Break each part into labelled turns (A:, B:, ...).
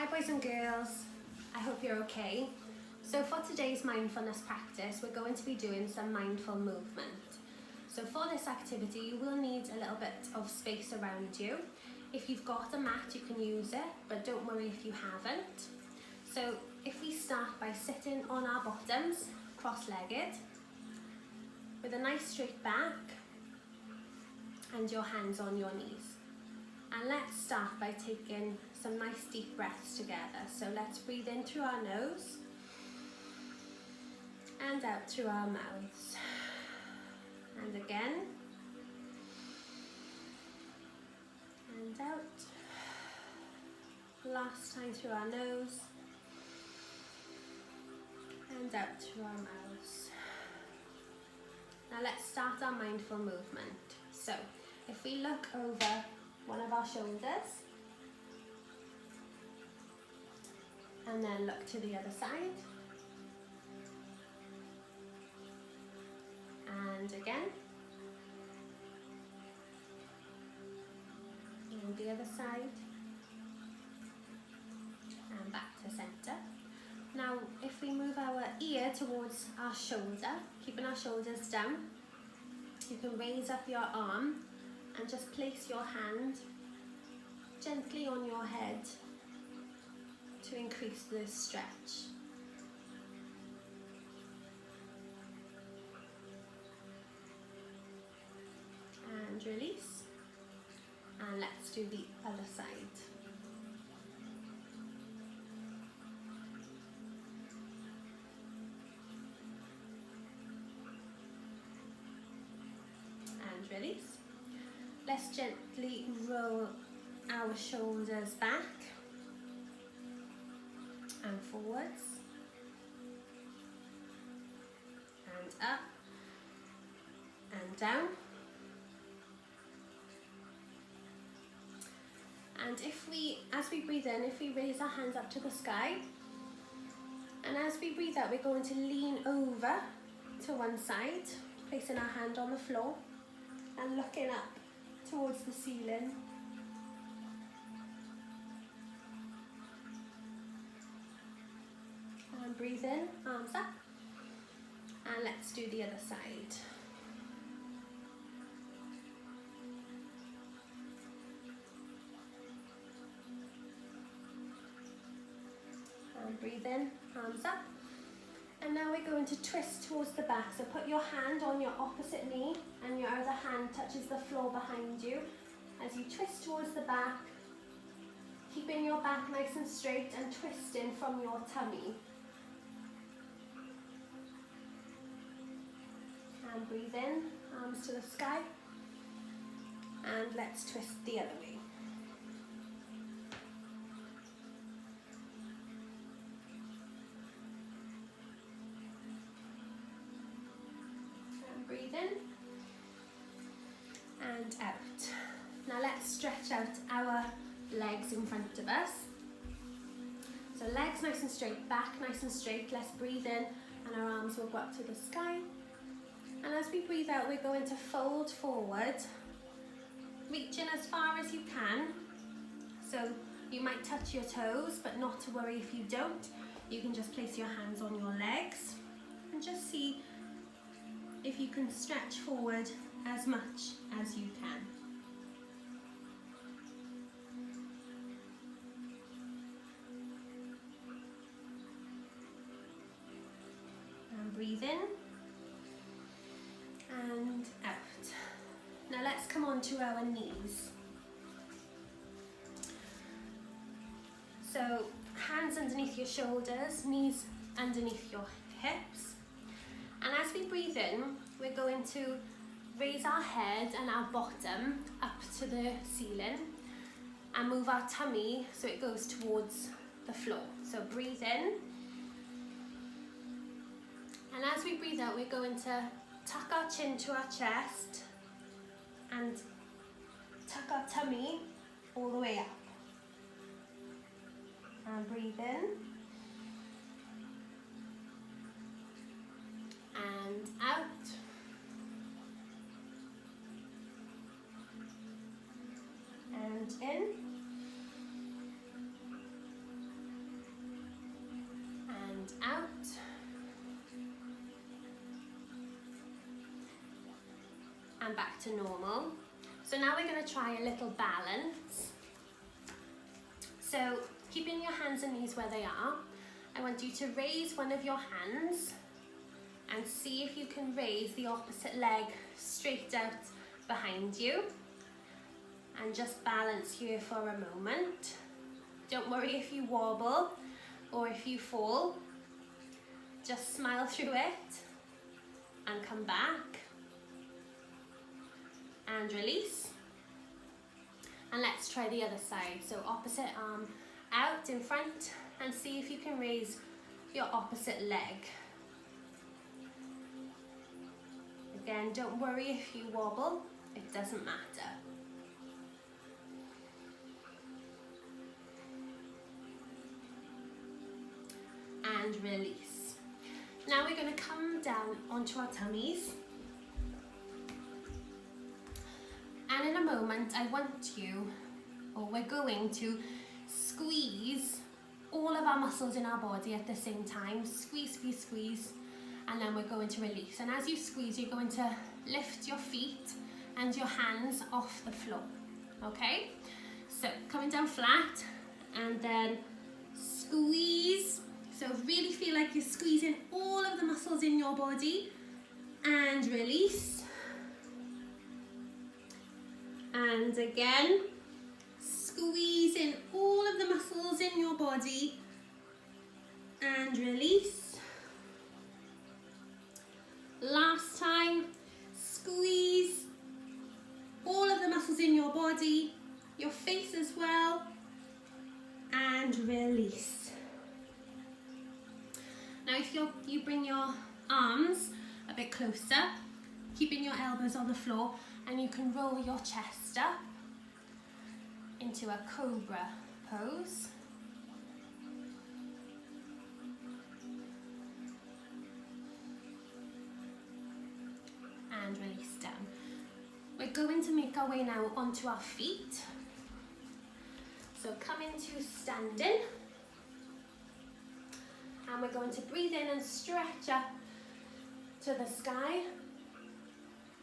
A: Hi boys and girls, I hope you're okay. So for today's mindfulness practice, we're going to be doing some mindful movement. So for this activity, you will need a little bit of space around you. If you've got a mat, you can use it, but don't worry if you haven't. So if we start by sitting on our bottoms, cross-legged, with a nice straight back, and your hands on your knees. And let's start by taking some nice deep breaths together. So let's breathe in through our nose and out through our mouths. And again. And out. Last time through our nose and out through our mouths. Now let's start our mindful movement. So if we look over one of our shoulders and then look to the other side, and again, and the other side, and back to center. Now if we move our ear towards our shoulder, keeping our shoulders down, you can raise up your arm and just place your hand gently on your head to increase the stretch. And release. And let's do the other side. And release. Let's gently roll our shoulders back and forwards and up and down. And as we breathe in, if we raise our hands up to the sky, and as we breathe out, we're going to lean over to one side, placing our hand on the floor and looking up towards the ceiling. And breathe in, arms up, and let's do the other side. And breathe in, arms up. And now we're going to twist towards the back. So put your hand on your opposite knee and your other hand touches the floor behind you as you twist towards the back, keeping your back nice and straight and twisting from your tummy. And breathe in, arms to the sky, and let's twist the other way. And breathe in and out. Now let's stretch out our legs in front of us. So legs nice and straight, back nice and straight. Let's breathe in and our arms will go up to the sky. And as we breathe out, we're going to fold forward, reaching as far as you can. So you might touch your toes, but not to worry if you don't. You can just place your hands on your legs and just see if you can stretch forward as much as you can. And breathe in and out. Now let's come on to our knees. So hands underneath your shoulders, knees underneath your hips. And as we breathe in, we're going to raise our head and our bottom up to the ceiling and move our tummy so it goes towards the floor. So breathe in. And as we breathe out, we're going to tuck our chin to our chest and tuck our tummy all the way up. And breathe in. And out. And in. and back to normal. So now we're going to try a little balance. So keeping your hands and knees where they are, I want you to raise one of your hands and see if you can raise the opposite leg straight out behind you. And just balance here for a moment. Don't worry if you wobble or if you fall. Just smile through it and come back. And release. And let's try the other side. So opposite arm out in front and see if you can raise your opposite leg. Again, don't worry if you wobble, it doesn't matter. And release. Now we're going to come down onto our tummies. And in a moment, I want you, or we're going to squeeze all of our muscles in our body at the same time. Squeeze, squeeze, squeeze. And then we're going to release. And as you squeeze, you're going to lift your feet and your hands off the floor. Okay? So coming down flat and then squeeze. So really feel like you're squeezing all of the muscles in your body and release. And again, squeezing all of the muscles in your body and release. Last time, squeeze all of the muscles in your body, your face as well, and release. Now if you bring your arms a bit closer, keeping your elbows on the floor, and you can roll your chest up into a cobra pose. And release down. We're going to make our way now onto our feet. So come into standing. And we're going to breathe in and stretch up to the sky.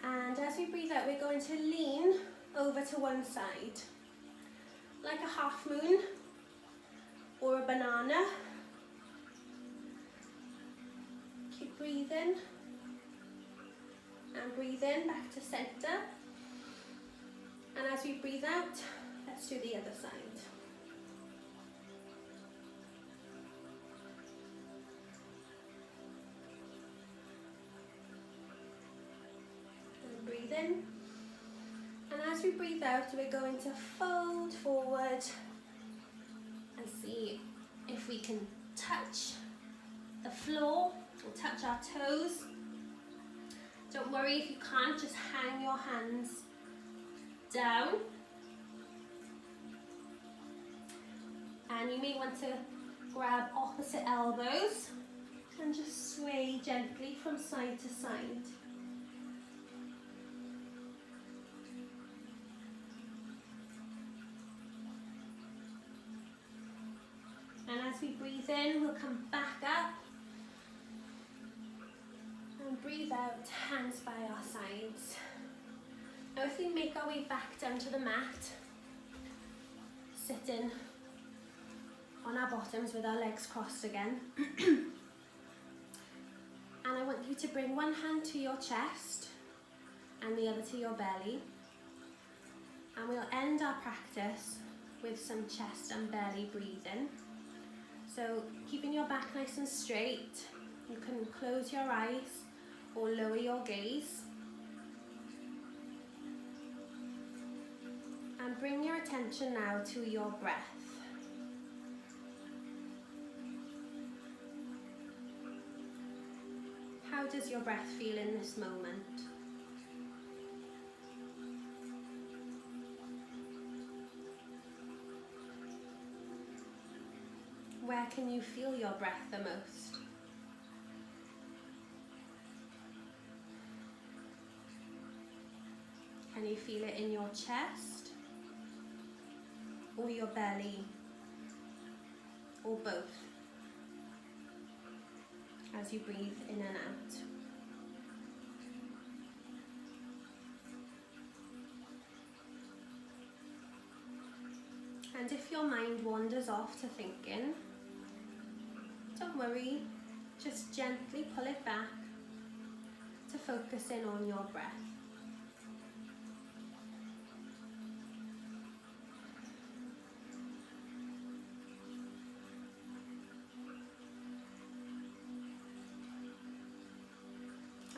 A: And as we breathe out, we're going to lean over to one side, like a half moon or a banana. Keep breathing. And breathe in back to center. And as we breathe out, let's do the other side. And breathe in. And as we breathe out, we're going to fold forward and see if we can touch the floor or touch our toes. Don't worry if you can't, just hang your hands down. And you may want to grab opposite elbows and just sway gently from side to side. And as we breathe in, we'll come back up. And breathe out, hands by our sides. Now if we make our way back down to the mat, sitting on our bottoms with our legs crossed again. And I want you to bring one hand to your chest and the other to your belly. And we'll end our practice with some chest and belly breathing. So keeping your back nice and straight, you can close your eyes or lower your gaze. And bring your attention now to your breath. How does your breath feel in this moment? Where can you feel your breath the most? Can you feel it in your chest or your belly or both as you breathe in and out? And if your mind wanders off to thinking, don't worry, just gently pull it back to focus in on your breath.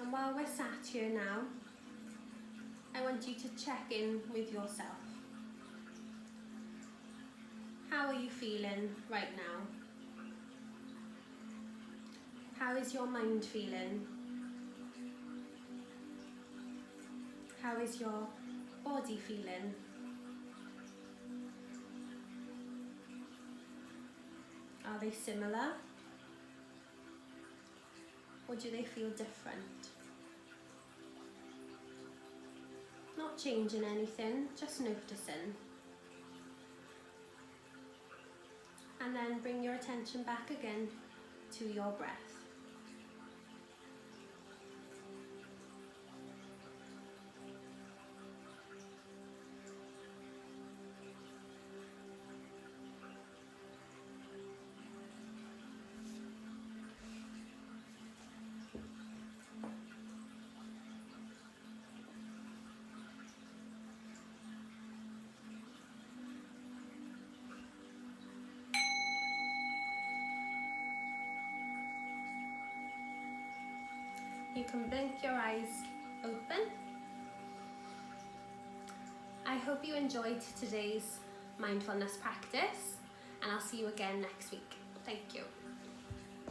A: And while we're sat here now, I want you to check in with yourself. How are you feeling right now? How is your mind feeling? How is your body feeling? Are they similar? Or do they feel different? Not changing anything, just noticing. And then bring your attention back again to your breath. You can blink your eyes open. I hope you enjoyed today's mindfulness practice, and I'll see you again next week. Thank you.